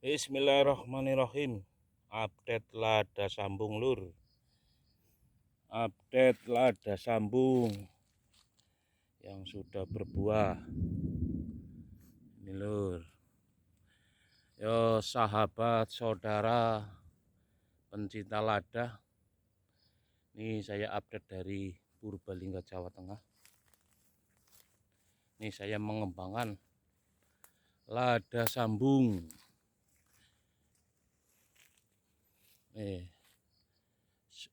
Bismillahirrahmanirrahim. Update lada sambung lur. Update lada sambung yang sudah berbuah. Ini lur. Yo sahabat, saudara, pencinta lada. Ini saya update dari Purbalingga, Jawa Tengah. Ini saya mengembangkan lada sambung.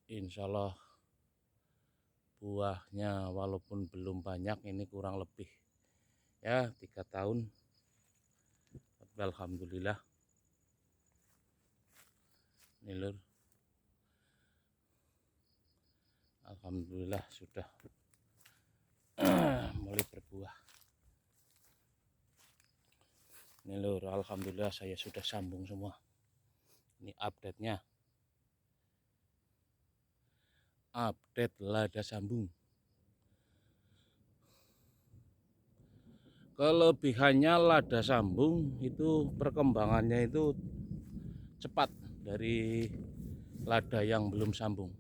Insya Allah buahnya walaupun belum banyak, ini kurang lebih ya 3 tahun. Alhamdulillah. Ini lur, alhamdulillah sudah mulai berbuah. Ini lur, alhamdulillah saya sudah sambung semua. Ini update-nya. Update lada sambung. Kelebihannya lada sambung itu perkembangannya itu cepat dari lada yang belum sambung.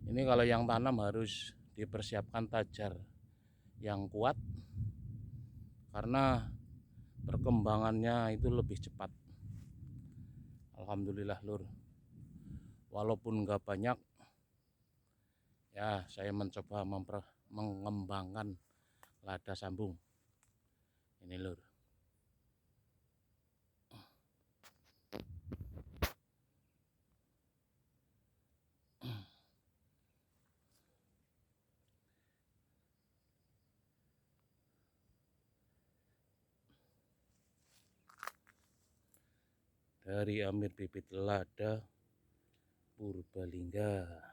Ini kalau yang tanam harus dipersiapkan tajar yang kuat karena perkembangannya itu lebih cepat. Alhamdulillah lur, walaupun nggak banyak ya, saya mencoba mengembangkan lada sambung. Ini lur, dari Amir Bibit Lada Purbalingga.